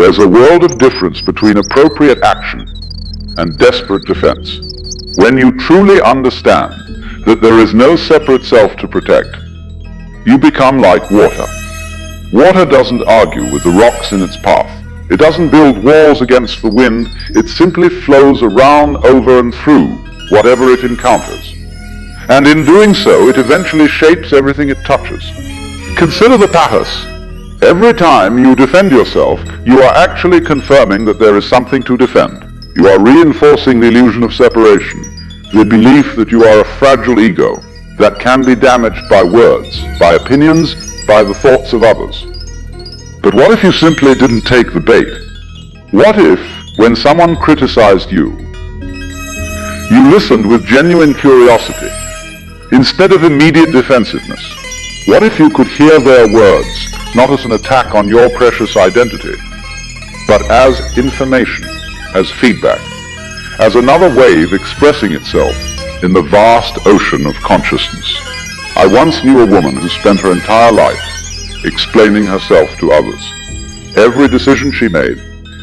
There's a world of difference between appropriate action and desperate defense. When you truly understand that there is no separate self to protect, you become like water. Water doesn't argue with the rocks in its path. It doesn't build walls against the wind. It simply flows around, over, and through whatever it encounters. And in doing so, it eventually shapes everything it touches. Consider the pathos. Every time you defend yourself, you are actually confirming that there is something to defend. You are reinforcing the illusion of separation, the belief that you are a fragile ego that can be damaged by words, by opinions, by the thoughts of others. But what if you simply didn't take the bait? What if, when someone criticized you, you listened with genuine curiosity, instead of immediate defensiveness? What if you could hear their words, not as an attack on your precious identity, but as information, as feedback, as another wave expressing itself in the vast ocean of consciousness? I once knew a woman who spent her entire life explaining herself to others. Every decision she made,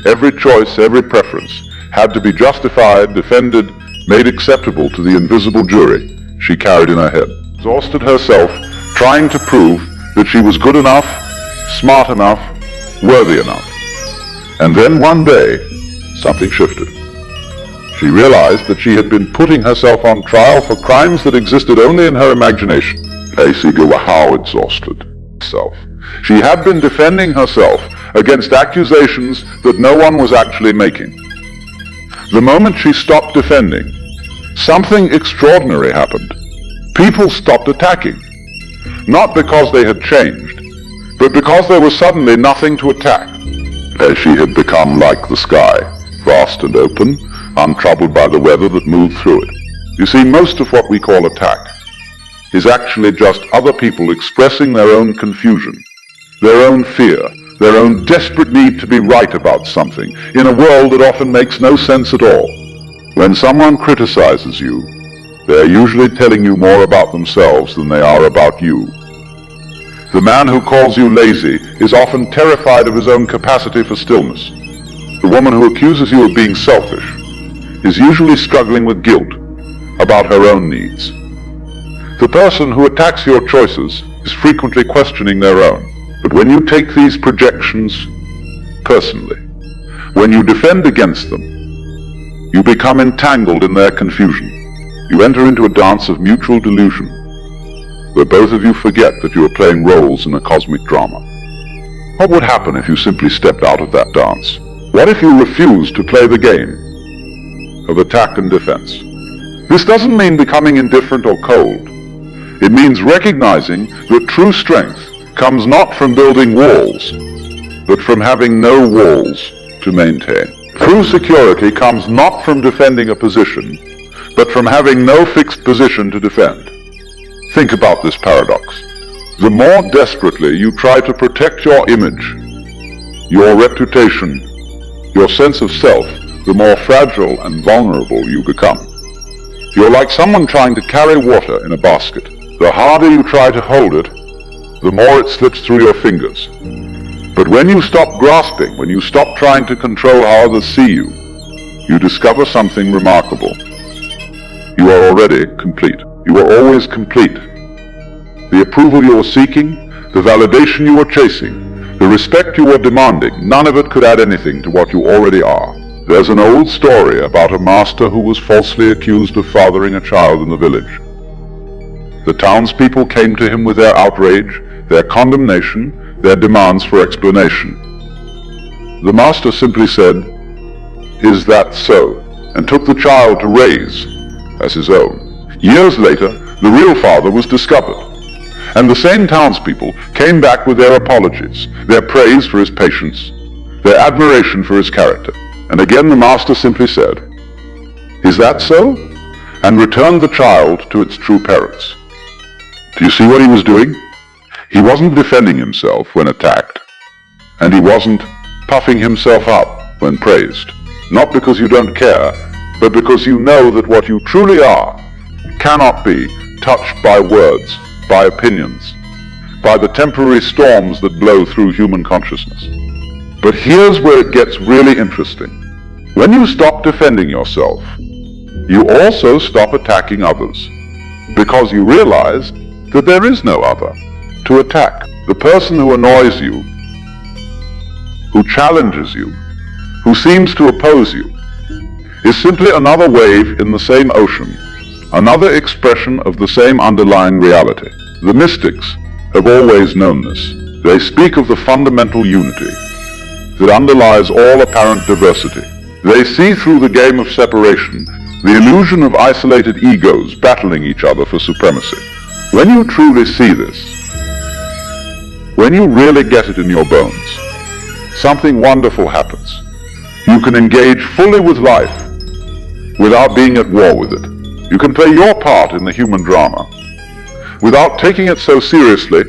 every choice, every preference had to be justified, defended, made acceptable to the invisible jury she carried in her head. Exhausted herself trying to prove that she was good enough, smart enough, worthy enough. And then one day, something shifted. She realized that she had been putting herself on trial for crimes that existed only in her imagination. How exhausted self. She had been defending herself against accusations that no one was actually making. The moment she stopped defending, something extraordinary happened. People stopped attacking. Not because they had changed, but because there was suddenly nothing to attack. She had become like the sky, vast and open, untroubled by the weather that moved through it. You see, most of what we call attack is actually just other people expressing their own confusion, their own fear, their own desperate need to be right about something in a world that often makes no sense at all. When someone criticizes you, they are usually telling you more about themselves than they are about you. The man who calls you lazy is often terrified of his own capacity for stillness. The woman who accuses you of being selfish is usually struggling with guilt about her own needs. The person who attacks your choices is frequently questioning their own. But when you take these projections personally, when you defend against them, you become entangled in their confusion. You enter into a dance of mutual delusion, where both of you forget that you are playing roles in a cosmic drama. What would happen if you simply stepped out of that dance? What if you refused to play the game of attack and defense? This doesn't mean becoming indifferent or cold. It means recognizing that true strength comes not from building walls, but from having no walls to maintain. True security comes not from defending a position, but from having no fixed position to defend. Think about this paradox. The more desperately you try to protect your image, your reputation, your sense of self, the more fragile and vulnerable you become. You're like someone trying to carry water in a basket. The harder you try to hold it, the more it slips through your fingers. But when you stop grasping, when you stop trying to control how others see you, you discover something remarkable. You are already complete. You are always complete. The approval you are seeking, the validation you are chasing, the respect you are demanding, none of it could add anything to what you already are. There's an old story about a master who was falsely accused of fathering a child in the village. The townspeople came to him with their outrage, their condemnation, their demands for explanation. The master simply said, "Is that so?" and took the child to raise as his own. Years later, the real father was discovered, and the same townspeople came back with their apologies, their praise for his patience, their admiration for his character. And again the master simply said, "Is that so?" and returned the child to its true parents. Do you see what he was doing? He wasn't defending himself when attacked, and he wasn't puffing himself up when praised. Not because you don't care, but because you know that what you truly are cannot be touched by words, by opinions, by the temporary storms that blow through human consciousness. But here's where it gets really interesting. When you stop defending yourself, you also stop attacking others, because you realize that there is no other to attack. The person who annoys you, who challenges you, who seems to oppose you, is simply another wave in the same ocean, another expression of the same underlying reality. The mystics have always known this. They speak of the fundamental unity that underlies all apparent diversity. They see through the game of separation the illusion of isolated egos battling each other for supremacy. When you truly see this, when you really get it in your bones, something wonderful happens. You can engage fully with life without being at war with it. You can play your part in the human drama without taking it so seriously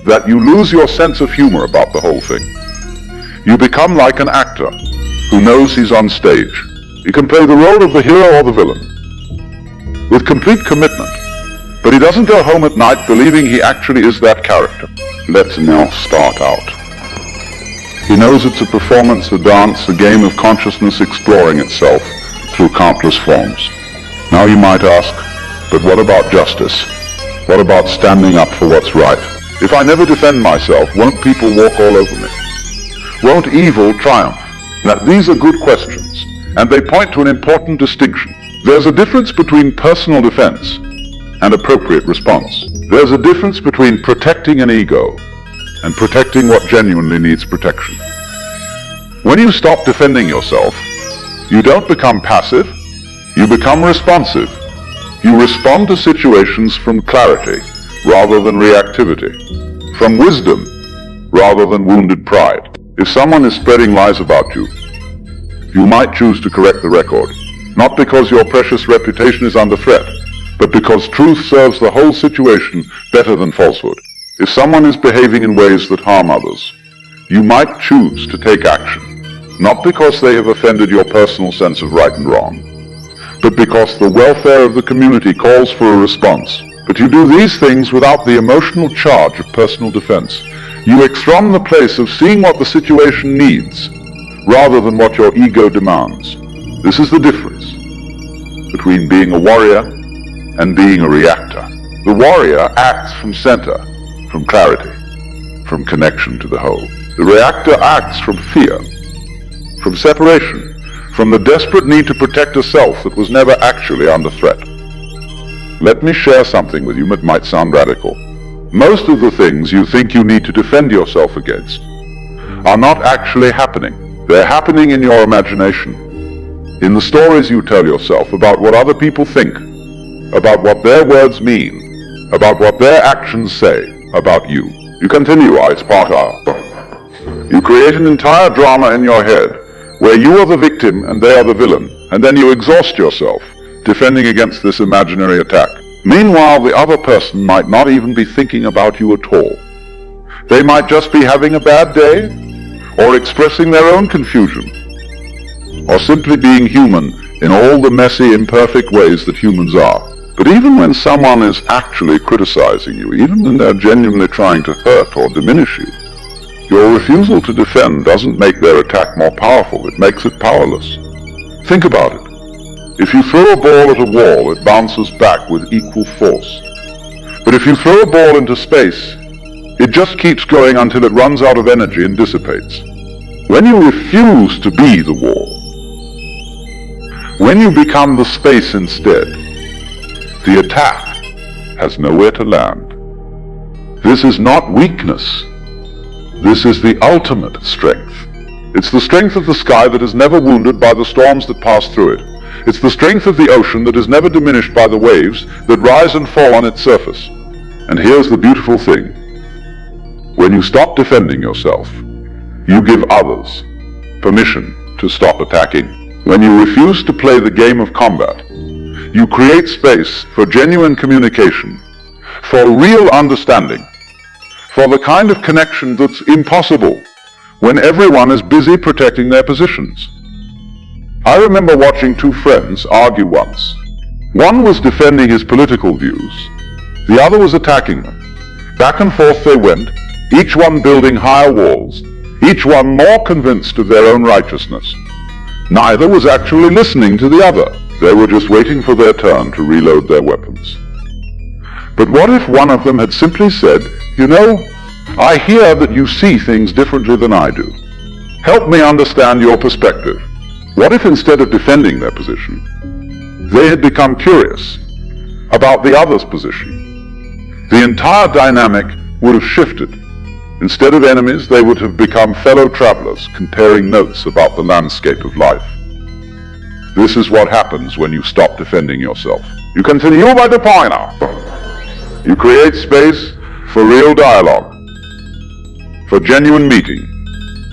that you lose your sense of humor about the whole thing. You become like an actor who knows he's on stage. He can play the role of the hero or the villain with complete commitment, but he doesn't go home at night believing he actually is that character. Let's now start out. He knows it's a performance, a dance, a game of consciousness exploring itself through countless forms. Now you might ask, but what about justice? What about standing up for what's right? If I never defend myself, won't people walk all over me? Won't evil triumph? Now, these are good questions, and they point to an important distinction. There's a difference between personal defense and appropriate response. There's a difference between protecting an ego and protecting what genuinely needs protection. When you stop defending yourself, you don't become passive, you become responsive. You respond to situations from clarity rather than reactivity, from wisdom rather than wounded pride. If someone is spreading lies about you, you might choose to correct the record, not because your precious reputation is under threat, but because truth serves the whole situation better than falsehood. If someone is behaving in ways that harm others, you might choose to take action, not because they have offended your personal sense of right and wrong, but because the welfare of the community calls for a response. But you do these things without the emotional charge of personal defense. You act from the place of seeing what the situation needs, rather than what your ego demands. This is the difference between being a warrior and being a reactor. The warrior acts from center, from clarity, from connection to the whole. The reactor acts from fear, from separation, from the desperate need to protect a self that was never actually under threat. Let me share something with you that might sound radical. Most of the things you think you need to defend yourself against are not actually happening. They're happening in your imagination, in the stories you tell yourself about what other people think, about what their words mean, about what their actions say about you. You continue, it's part of. You create an entire drama in your head where you are the victim and they are the villain, and then you exhaust yourself defending against this imaginary attack. Meanwhile, the other person might not even be thinking about you at all. They might just be having a bad day, or expressing their own confusion, or simply being human in all the messy, imperfect ways that humans are. But even when someone is actually criticizing you, even when they're genuinely trying to hurt or diminish you, your refusal to defend doesn't make their attack more powerful, it makes it powerless. Think about it. If you throw a ball at a wall, it bounces back with equal force. But if you throw a ball into space, it just keeps going until it runs out of energy and dissipates. When you refuse to be the wall, when you become the space instead, the attack has nowhere to land. This is not weakness. This is the ultimate strength. It's the strength of the sky that is never wounded by the storms that pass through it. It's the strength of the ocean that is never diminished by the waves that rise and fall on its surface. And here's the beautiful thing. When you stop defending yourself, you give others permission to stop attacking. When you refuse to play the game of combat, you create space for genuine communication, for real understanding, for the kind of connection that's impossible when everyone is busy protecting their positions. I remember watching two friends argue once. One was defending his political views, the other was attacking them. Back and forth they went, each one building higher walls, each one more convinced of their own righteousness. Neither was actually listening to the other. They were just waiting for their turn to reload their weapons. But what if one of them had simply said, "You know, I hear that you see things differently than I do. Help me understand your perspective." What if instead of defending their position, they had become curious about the other's position? The entire dynamic would have shifted. Instead of enemies, they would have become fellow travelers, comparing notes about the landscape of life. This is what happens when you stop defending yourself. You continue by the pointer. You create space for real dialogue, for genuine meeting,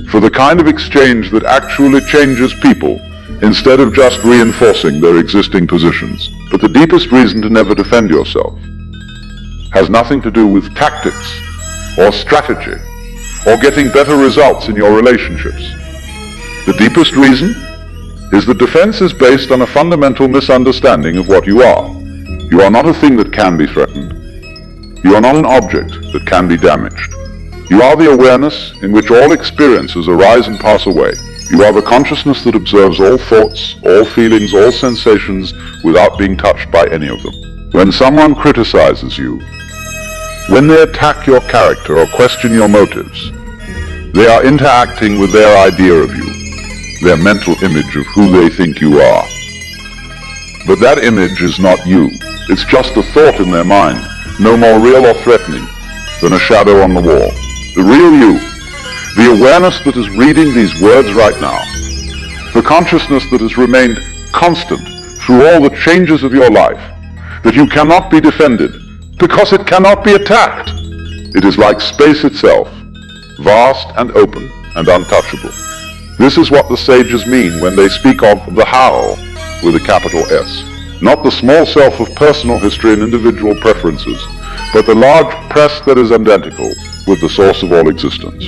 for the kind of exchange that actually changes people instead of just reinforcing their existing positions. But the deepest reason to never defend yourself has nothing to do with tactics or strategy or getting better results in your relationships. The deepest reason is that defense is based on a fundamental misunderstanding of what you are. You are not a thing that can be threatened. You are not an object that can be damaged. You are the awareness in which all experiences arise and pass away. You are the consciousness that observes all thoughts, all feelings, all sensations without being touched by any of them. When someone criticizes you, when they attack your character or question your motives, they are interacting with their idea of you, their mental image of who they think you are. But that image is not you. It's just a thought in their mind, no more real or threatening than a shadow on the wall. The real you, the awareness that is reading these words right now, the consciousness that has remained constant through all the changes of your life, that you cannot be defended because it cannot be attacked. It is like space itself, vast and open and untouchable. This is what the sages mean when they speak of the how with a capital S. Not the small self of personal history and individual preferences, but the large press that is identical with the source of all existence.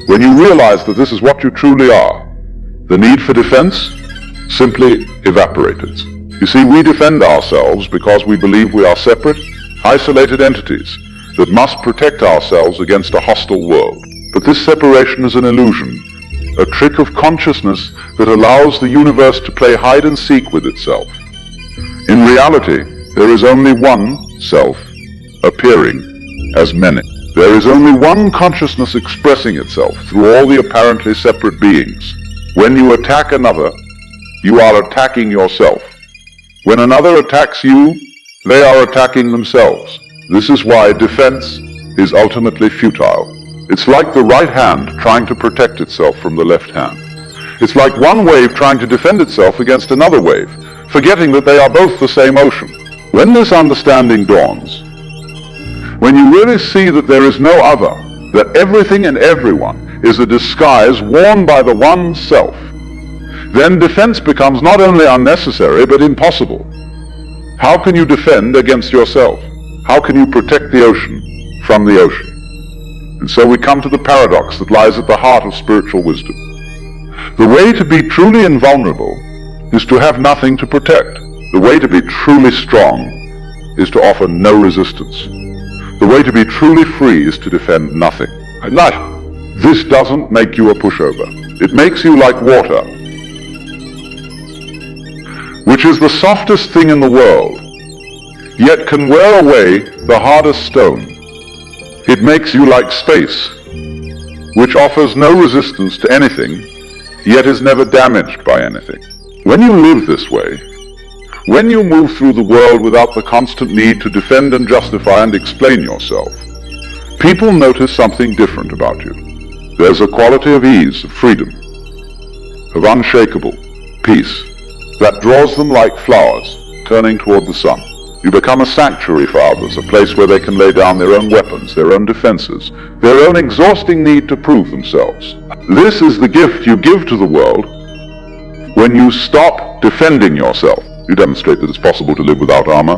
When you realize that this is what you truly are, the need for defense simply evaporates. You see, we defend ourselves because we believe we are separate, isolated entities that must protect ourselves against a hostile world. But this separation is an illusion, a trick of consciousness that allows the universe to play hide and seek with itself. In reality, there is only one self appearing as many. There is only one consciousness expressing itself through all the apparently separate beings. When you attack another, you are attacking yourself. When another attacks you, they are attacking themselves. This is why defense is ultimately futile. It's like the right hand trying to protect itself from the left hand. It's like one wave trying to defend itself against another wave, forgetting that they are both the same ocean. When this understanding dawns, when you really see that there is no other, that everything and everyone is a disguise worn by the one self, then defense becomes not only unnecessary but impossible. How can you defend against yourself? How can you protect the ocean from the ocean? And so we come to the paradox that lies at the heart of spiritual wisdom. The way to be truly invulnerable is to have nothing to protect. The way to be truly strong is to offer no resistance. The way to be truly free is to defend nothing. This doesn't make you a pushover. It makes you like water, which is the softest thing in the world, yet can wear away the hardest stone. It makes you like space, which offers no resistance to anything, yet is never damaged by anything. When you live this way, when you move through the world without the constant need to defend and justify and explain yourself, people notice something different about you. There's a quality of ease, of freedom, of unshakable peace that draws them like flowers turning toward the sun. You become a sanctuary for others, a place where they can lay down their own weapons, their own defenses, their own exhausting need to prove themselves. This is the gift you give to the world when you stop defending yourself. You demonstrate that it's possible to live without armor,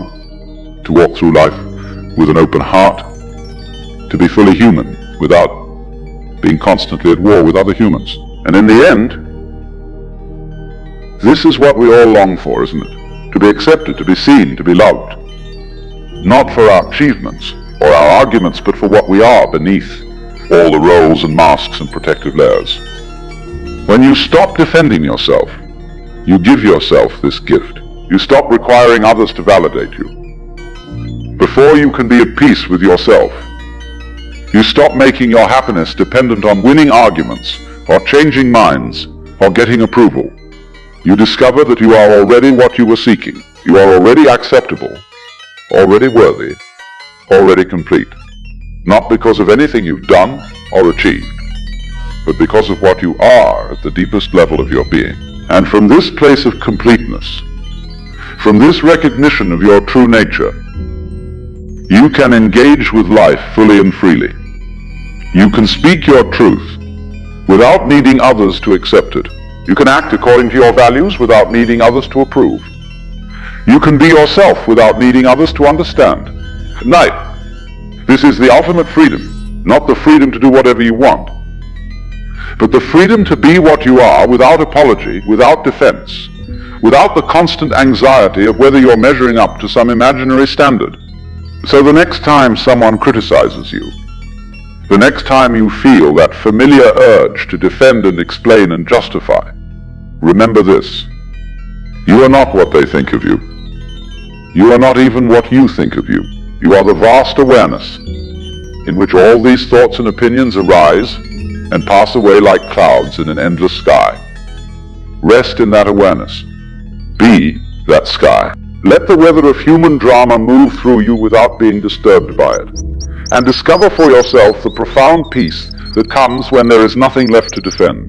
to walk through life with an open heart, to be fully human without being constantly at war with other humans. And in the end, this is what we all long for, isn't it? To be accepted, to be seen, to be loved. Not for our achievements or our arguments, but for what we are beneath. all the roles and masks and protective layers. When you stop defending yourself, you give yourself this gift. You stop requiring others to validate you. Before you can be at peace with yourself, you stop making your happiness dependent on winning arguments, or changing minds, or getting approval. You discover that you are already what you were seeking. You are already acceptable, already worthy, already complete. Not because of anything you've done or achieved, but because of what you are at the deepest level of your being. And from this place of completeness, from this recognition of your true nature, you can engage with life fully and freely. You can speak your truth without needing others to accept it. You can act according to your values without needing others to approve. You can be yourself without needing others to understand. Good night. This is the ultimate freedom, not the freedom to do whatever you want, but the freedom to be what you are without apology, without defense, without the constant anxiety of whether you're measuring up to some imaginary standard. So the next time someone criticizes you, the next time you feel that familiar urge to defend and explain and justify, remember this: you are not what they think of you. You are not even what you think of you. You are the vast awareness in which all these thoughts and opinions arise and pass away like clouds in an endless sky. Rest in that awareness. Be that sky. Let the weather of human drama move through you without being disturbed by it. And discover for yourself the profound peace that comes when there is nothing left to defend.